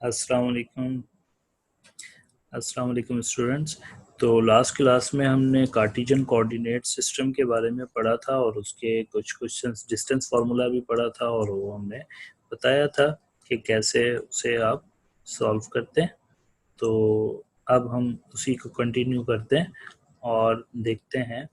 अस्सलाम वालेकुम स्टूडेंट्स। तो लास्ट क्लास में हमने कार्टेशियन कोऑर्डिनेट सिस्टम के बारे में पढ़ा था और उसके कुछ क्वेश्चंस डिस्टेंस फार्मूला भी पढ़ा था और वो हमने बताया था कि कैसे उसे आप सॉल्व करते हैं। तो अब हम उसी को कंटिन्यू करते हैं और देखते हैं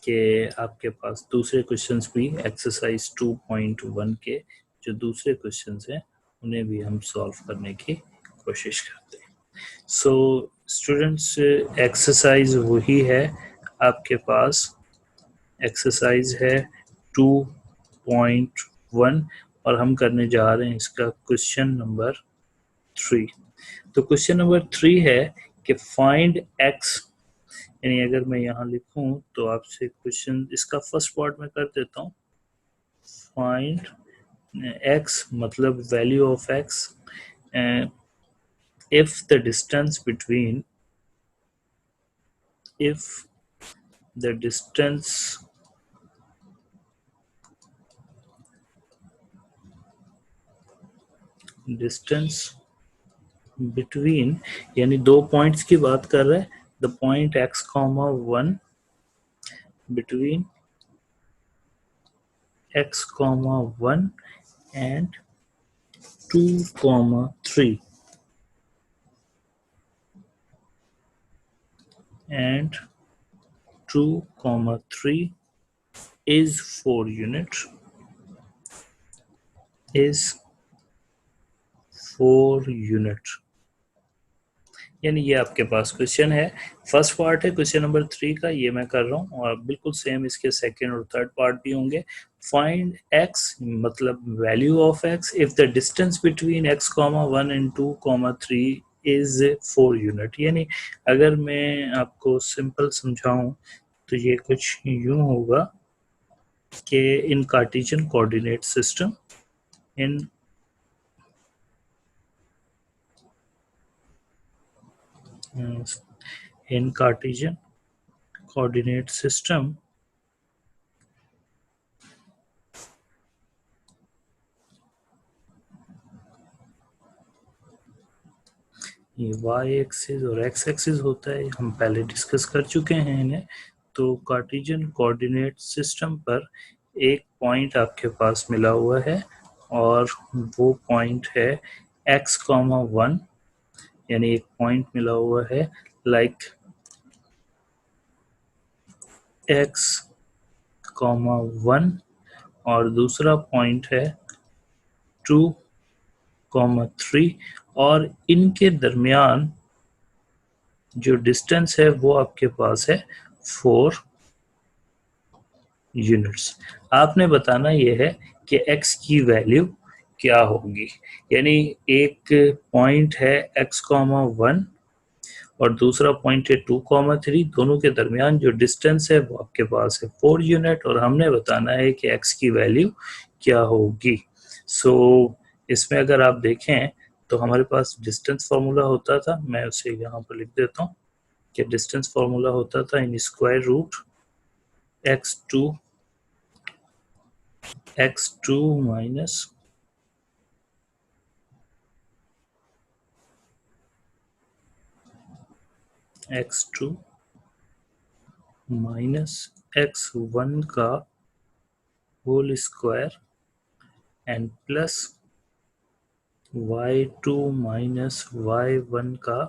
कि आपके पास दूसरे क्वेश्चंस भी एक्सरसाइज 2.1 के जो दूसरे क्वेश्चंस हैं उन्हें भी हम सॉल्व करने की कोशिश करते हैं। सो स्टूडेंट्स, एक्सरसाइज वही है आपके पास। एक्सरसाइज है 2.1 और हम करने जा रहे हैं इसका क्वेश्चन नंबर 3। तो क्वेश्चन नंबर 3 है कि फाइंड एक्स, यानी अगर मैं यहाँ लिखूं तो आपसे क्वेश्चन इसका फर्स्ट पार्ट में कर देता हूँ। फाइंड एक्स मतलब value of x if the distance between if the distance between यानी दो पॉइंट्स की बात कर रहे हैं, the point x, 1 between x, 1 and 2, 3 and 2, 3 is 4 units, यानी ये आपके पास क्वेश्चन है। फर्स्ट पार्ट है क्वेश्चन नंबर 3 का, ये मैं कर रहा हूँ और बिल्कुल सेम इसके सेकंड और थर्ड पार्ट भी होंगे। फाइंड एक्स मतलब value of x if the distance between x, 1 and 2, 3 is 4 unit. यानी अगर मैं आपको सिंपल समझाऊं तो ये कुछ यूं होगा कि in Cartesian coordinate system in Cartesian coordinate system, ये y एक्सिस और x एक्सिस होता है, हम पहले डिस्कस कर चुके हैं इन्हें। तो कार्टेशियन कोऑर्डिनेट सिस्टम पर एक पॉइंट आपके पास मिला हुआ है और वो पॉइंट है x, 1, यानी एक पॉइंट मिला हुआ है लाइक x, 1 और दूसरा पॉइंट है 2, 3 और इनके दरमियान जो डिस्टेंस है वो आपके पास है 4 यूनिट्स। आपने बताना ये है कि x की वैल्यू क्या होगी। यानी एक पॉइंट है x, 1 और दूसरा पॉइंट है 2, 3, दोनों के दरमियान जो डिस्टेंस है वो आपके पास है 4 यूनिट और हमने बताना है कि x की वैल्यू क्या होगी। सो इसमें अगर आप देखें तो हमारे पास डिस्टेंस फार्मूला होता था, मैं उसे यहाँ पर लिख देता हूँ कि डिस्टेंस फार्मूला होता था in square root x2 minus x2 minus x1 का whole square and plus y2 minus y1 का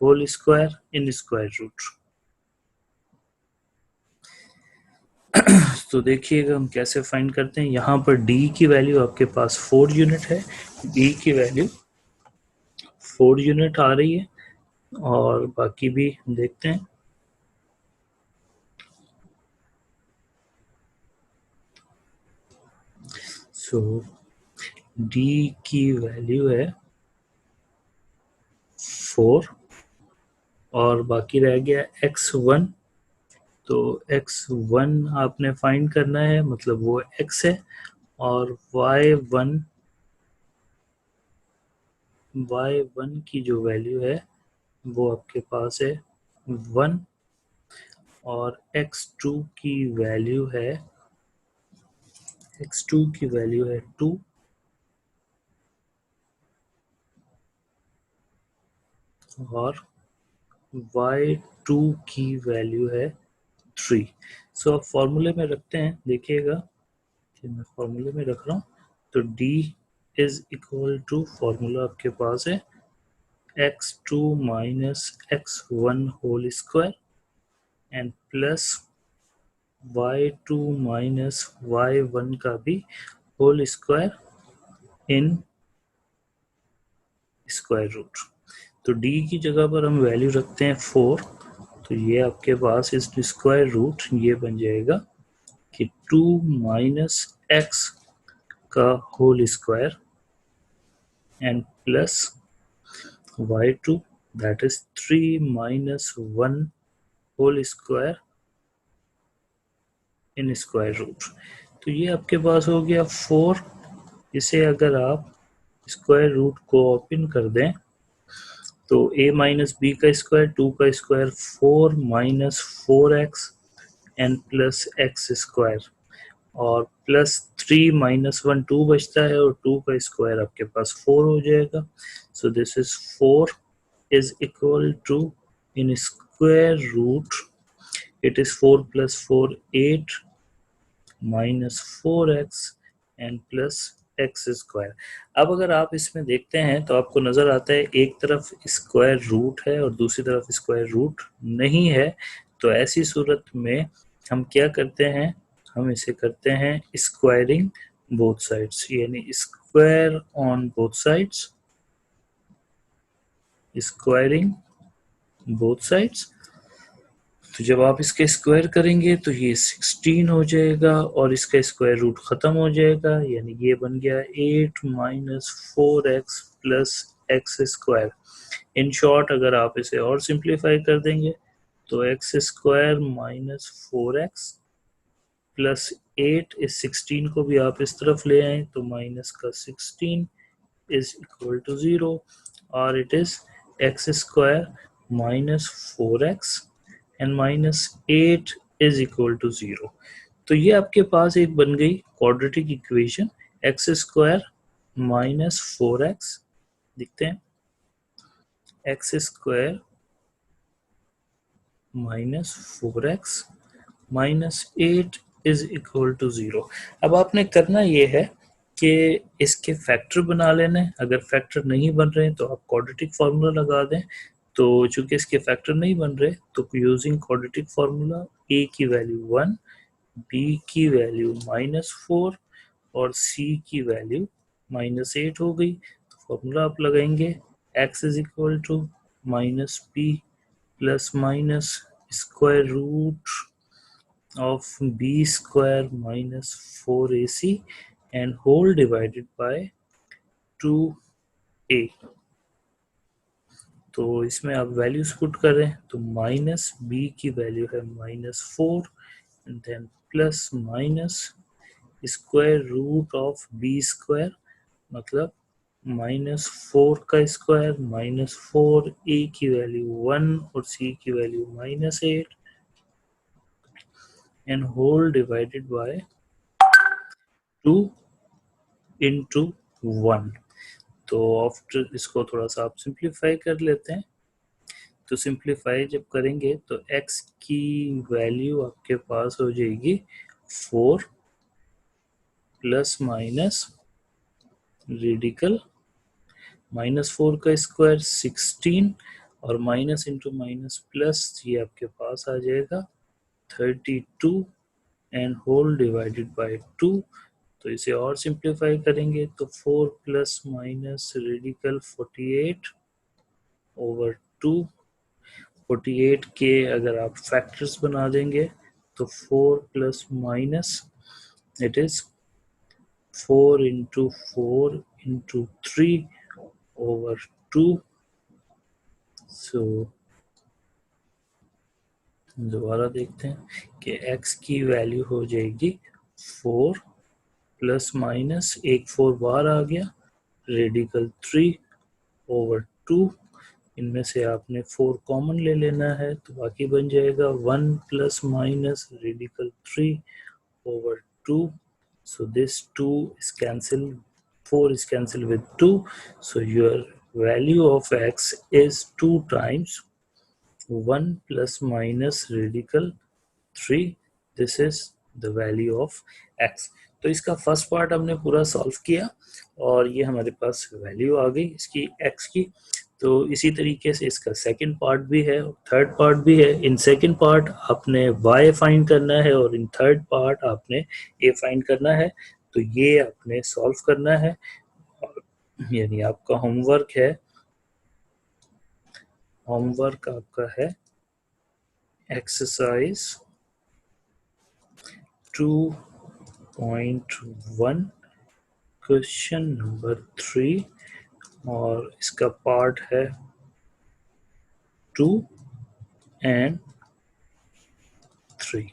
whole square in square root. तो देखिएगा हम कैसे फाइंड करते हैं। यहाँ पर d की वैल्यू आपके पास 4 यूनिट है, d की वैल्यू 4 यूनिट आ रही है और बाकी भी देखते हैं। सो d की वैल्यू है 4 और बाकी रह गया x1। तो x1 आपने फाइंड करना है, मतलब वो x है और y1 की जो वैल्यू है वो आपके पास है 1 और x2 की वैल्यू है 2। और y2 की वैल्यू है 3। सो अब फॉर्मूले में रखते हैं, देखिएगा कि मैं फॉर्मूले में रख रहा हूँ। तो d is equal to, formula आपके पास है x2 minus x1 whole square and plus y2 minus y1 का भी whole square in square root. तो d की जगह पर हम वैल्यू रखते हैं 4, तो ये आपके पास इस स्क्वायर रूट ये बन जाएगा कि 2 माइनस एक्स का whole square and plus y2 that is 3 minus 1 whole square in square root. तो ये आपके पास हो गया 4। इसे अगर आप स्क्वायर रूट को ओपन कर दें तो a माइनस बी का स्क्वायर 2 का square 4 minus 4x and plus x square और प्लस 3 माइनस 1 2 बचता है और 2 का स्क्वायर आपके पास 4 हो जाएगा। So this is 4 is equal to in square root it is 4 plus 4 8 minus 4x and plus x square. अब अगर आप इसमें देखते हैं तो आपको नजर आता है एक तरफ स्क्वायर रूट है और दूसरी तरफ स्क्वायर रूट नहीं है। तो ऐसी सूरत में हम क्या करते हैं, हम इसे करते हैं स्क्वायरिंग बोथ साइड्स, यानी square on both sides, squaring both sides. तो जब आप इसके स्क्वायर करेंगे तो ये 16 हो जाएगा और इसका स्क्वायर रूट खत्म हो जाएगा, यानी ये बन गया 8 minus 4x plus x square. In short अगर आप इसे और सिंप्लीफाई कर देंगे तो x square minus 4x plus 8 इस 16 को भी आप इस तरफ ले आए तो माइनस का 16 इज इक्वल टू 0 और it is x square minus 4x and minus 8 is equal to 0। तो ये आपके पास एक बन गई quadratic equation, x square minus 4x, दिखते हैं x square minus 4x minus 8 is equal to 0। अब आपने करना ये है कि इसके फैक्टर बना लेना है। अगर फैक्टर नहीं बन रहे हैं तो आप क्वाड्रेटिक फार्मूला लगा दें। तो चूंकि इसके फैक्टर नहीं बन रहे तो यूजिंग क्वाड्रेटिक फार्मूला a की वैल्यू 1, b की वैल्यू माइनस 4 और c की वैल्यू माइनस 8 हो गई। तो फॉर्मूला आप लगाएंगे x is equal to minus b plus minus square root of b square minus 4ac and whole divided by 2a। तो इसमें आप वैल्यूज पुट करें तो माइनस b की वैल्यू है minus 4 and then plus minus square root of b square, मतलब minus 4 का square minus 4, a की वैल्यू 1 और c की value minus 8 and whole divided by 2 into 1। तो आफ्टर इसको थोड़ा सा आप सिंप्लीफाई कर लेते हैं। तो सिंप्लीफाई जब करेंगे तो x की वैल्यू आपके पास हो जाएगी 4 प्लस माइनस रेडिकल माइनस 4 का स्क्वायर 16 और माइनस इंटू माइनस प्लस ये आपके पास आ जाएगा 32 एंड होल डिवाइडेड बाय 2। तो इसे और सिंप्लीफाई करेंगे तो 4 प्लस माइनस रेडिकल 48 ओवर 2। 48 के अगर आप फैक्टर्स बना देंगे तो 4 plus minus it is 4 into 4 into 3 over 2। सो दोबारा देखते हैं कि x की वैल्यू हो जाएगी 4 प्लस माइनस एक 4 बाहर आ गया रेडिकल 3 ओवर 2। इनमें से आपने 4 कॉमन ले लेना है तो बाकी बन जाएगा 1 plus minus radical 3 over 2। So this 2 is cancelled, 4 is cancelled with 2, so your value of x is 2 times 1 plus minus radical 3. This is the value of x। तो इसका फर्स्ट पार्ट हमने पूरा सॉल्व किया और ये हमारे पास वैल्यू आ गई इसकी x की। तो इसी तरीके से इसका सेकंड पार्ट भी है, थर्ड पार्ट भी है। इन सेकंड पार्ट आपने y फाइंड करना है और इन थर्ड पार्ट आपने a फाइंड करना है। तो ये आपने सॉल्व करना है, यानी आपका होमवर्क आपका है एक्सरसाइज 2.1 क्वेश्चन नंबर 3 और इसका पार्ट है 2 एंड 3।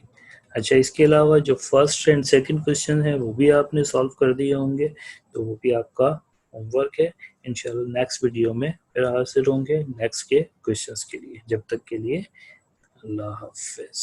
अच्छा, इसके अलावा जो फर्स्ट एंड सेकंड क्वेश्चन है वो भी आपने सॉल्व कर दिए होंगे, तो वो भी आपका होमवर्क है। इंशाल्लाह नेक्स्ट वीडियो में फिर हाजिर होंगे नेक्स्ट के क्वेश्चंस के लिए। जब तक के लिए अल्लाह हाफिज।